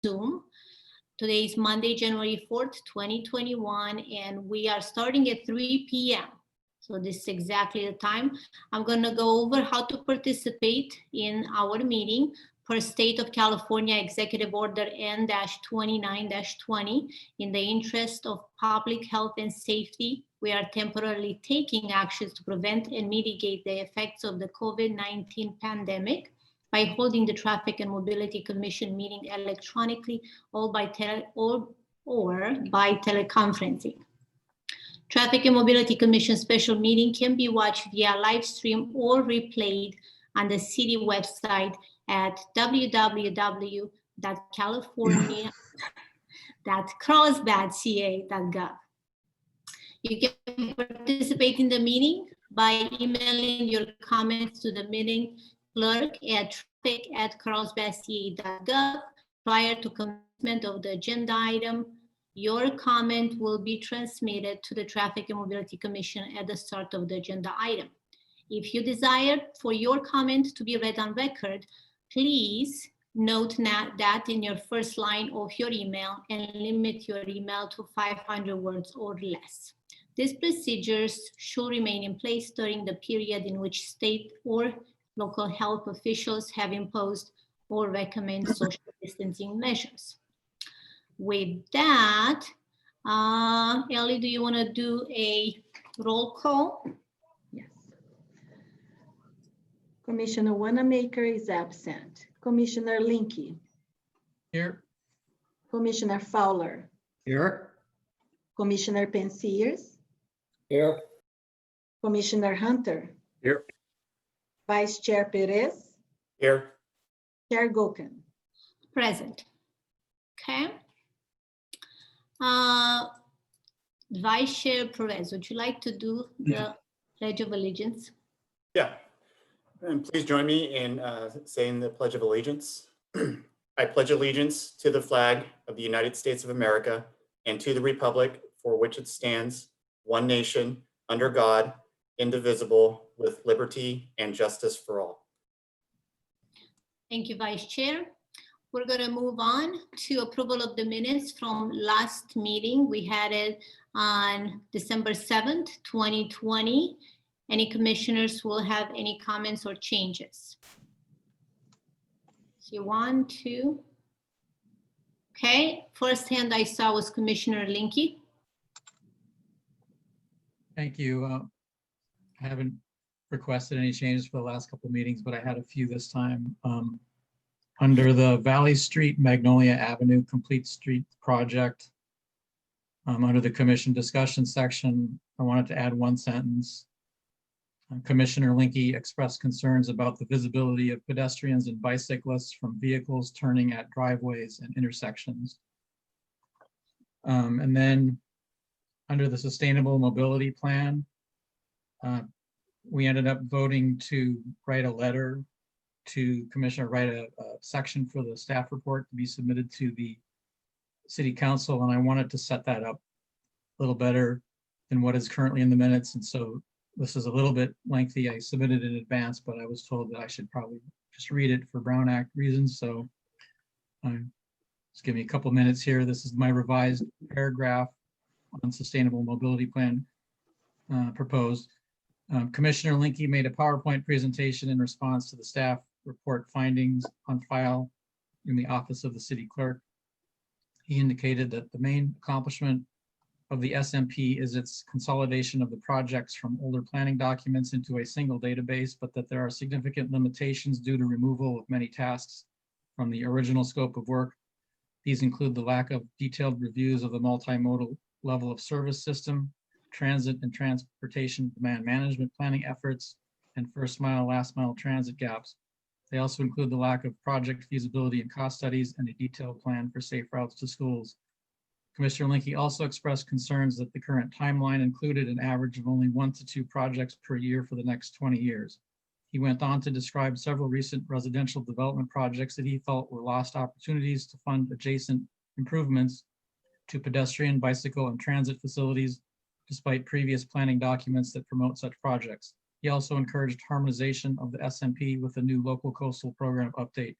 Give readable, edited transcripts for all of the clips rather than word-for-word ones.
Zoom. Today is Monday, January 4th, 2021, and we are starting at 3 p.m. So this is exactly the time. I'm going to go over how to participate in our meeting per State of California Executive Order N-29-20. In the interest of public health and safety, we are temporarily taking actions to prevent and mitigate the effects of the COVID-19 pandemic by holding the Traffic and Mobility Commission meeting electronically or by teleconferencing. Traffic and Mobility Commission special meeting can be watched via live stream or replayed on the city website at www.california.carlsbad.ca.gov. You can participate in the meeting by emailing your comments to the meeting clerk at traffic@carlsbad.ca.gov prior to commencement of the agenda item. Your comment will be transmitted to the Traffic and Mobility Commission at the start of the agenda item. If you desire for your comment to be read on record, please note that in your first line of your email and limit your email to 500 words or less. These procedures should remain in place during the period in which state or local health officials have imposed or recommend social distancing measures. With that, Ellie, do you want to do a roll call? Yes. Commissioner Wanamaker is absent. Commissioner Linke. Here. Commissioner Fowler. Here. Commissioner Pensiers. Here. Commissioner Hunter. Here. Vice Chair Perez. Here. Chair Gokin. Present. Okay. Vice Chair Perez, would you like to do the Pledge of Allegiance? Yeah, and please join me in saying the Pledge of Allegiance. I pledge allegiance to the flag of the United States of America and to the republic for which it stands, one nation, under God, indivisible, with liberty and justice for all. Thank you, Vice Chair. We're going to move on to approval of the minutes from last meeting. We had it on December 7th, 2020. Any commissioners will have any comments or changes? See, 1, 2. Okay, first hand I saw was Commissioner Linke. Thank you. I haven't requested any changes for the last couple of meetings, but I had a few this time. Under the Valley Street, Magnolia Avenue Complete Street Project, under the commission discussion section, I wanted to add one sentence. Commissioner Linke expressed concerns about the visibility of pedestrians and bicyclists from vehicles turning at driveways and intersections. And then under the Sustainable Mobility Plan, we ended up voting to write a letter to Commissioner, write a section for the staff report to be submitted to the City Council, and I wanted to set that up a little better than what is currently in the minutes, and so this is a little bit lengthy. I submitted in advance, but I was told that I should probably just read it for Brown Act reasons, so just give me a couple minutes here. This is my revised paragraph on Sustainable Mobility Plan proposed. Commissioner Linke made a PowerPoint presentation in response to the staff report findings on file in the office of the city clerk. He indicated that the main accomplishment of the SMP is its consolidation of the projects from older planning documents into a single database, but that there are significant limitations due to removal of many tasks from the original scope of work. These include the lack of detailed reviews of the multimodal level of service system, transit and transportation demand management planning efforts, and first mile, last mile transit gaps. They also include the lack of project feasibility and cost studies and a detailed plan for safe routes to schools. Commissioner Linke also expressed concerns that the current timeline included an average of only 1 to 2 projects per year for the next 20 years. He went on to describe several recent residential development projects that he felt were lost opportunities to fund adjacent improvements to pedestrian, bicycle, and transit facilities, despite previous planning documents that promote such projects. He also encouraged harmonization of the SMP with a new local coastal program update.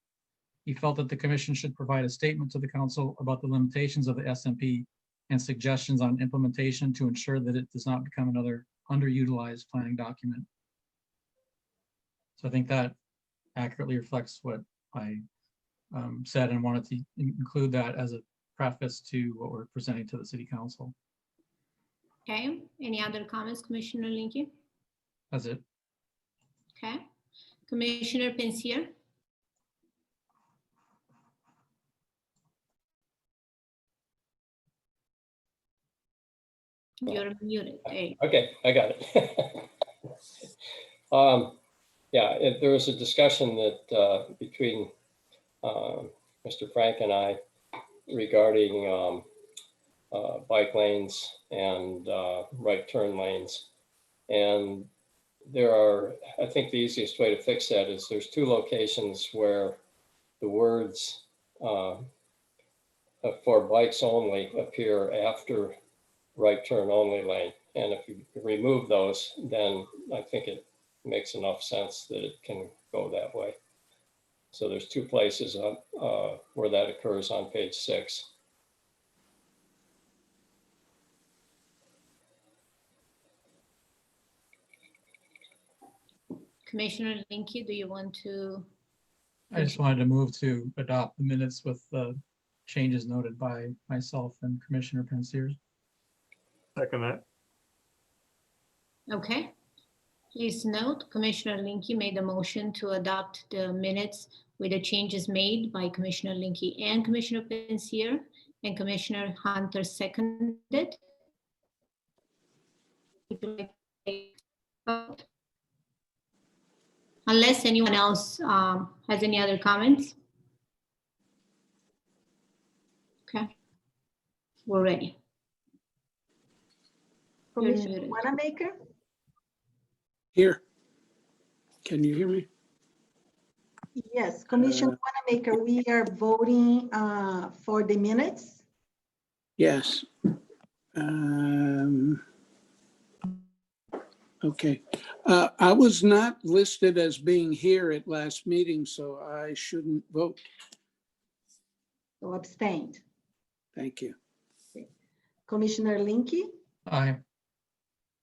He felt that the commission should provide a statement to the council about the limitations of the SMP and suggestions on implementation to ensure that it does not become another underutilized planning document. So I think that accurately reflects what I said and wanted to include that as a preface to what we're presenting to the city council. Okay, any other comments, Commissioner Linky? That's it. Okay, Commissioner Pensier? You're muted. Hey. Okay, I got it. Yeah, there was a discussion that between Mr. Frank and I regarding bike lanes and right turn lanes. And there are, I think the easiest way to fix that is there's two locations where the words for bikes only appear after right turn only lane. And if you remove those, then I think it makes enough sense that it can go that way. So there's two places where that occurs on page 6. Commissioner Linky, do you want to? I just wanted to move to adopt the minutes with the changes noted by myself and Commissioner Pensier. Second that. Okay. Please note, Commissioner Linky made the motion to adopt the minutes with the changes made by Commissioner Linky and Commissioner Pensier, and Commissioner Hunter seconded. Would you like to take a vote? Unless anyone else has any other comments. Okay, we're ready. You're Commissioner muted. Wanamaker, Here. Can you hear me? yes, Commissioner Wanamaker, we are voting for the minutes. Yes. Okay. I was not listed as being here at last meeting, so I shouldn't vote. So abstained. Thank you. Commissioner Linky, Aye.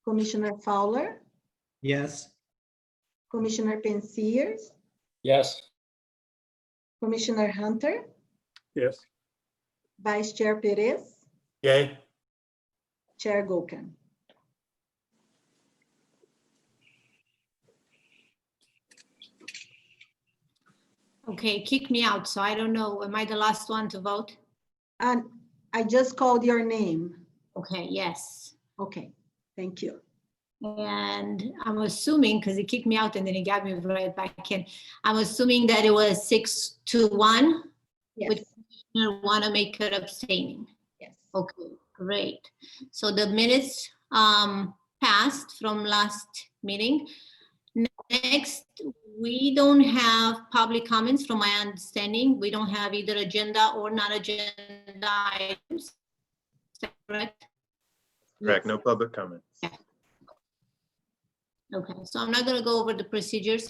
Commissioner Fowler, Yes. Commissioner Pensier, Yes, Commissioner Hunter, Yes. Vice Chair Perez, Yay. Chair Gokan. Okay, kick me out, so I don't know, am I the last one to vote? And I just called your name. Okay, yes. Okay, thank you. And I'm assuming, because he kicked me out and then he got me right back in, I'm assuming that it was 6-1, Yes, With- Commissioner Wanamaker abstaining. yes. Okay, great. So the minutes passed from last meeting. Next, we don't have public comments from my understanding. We don't have either agenda or non-agenda items. Is that correct? Correct. No public comment. Okay, so I'm not gonna go over the procedures.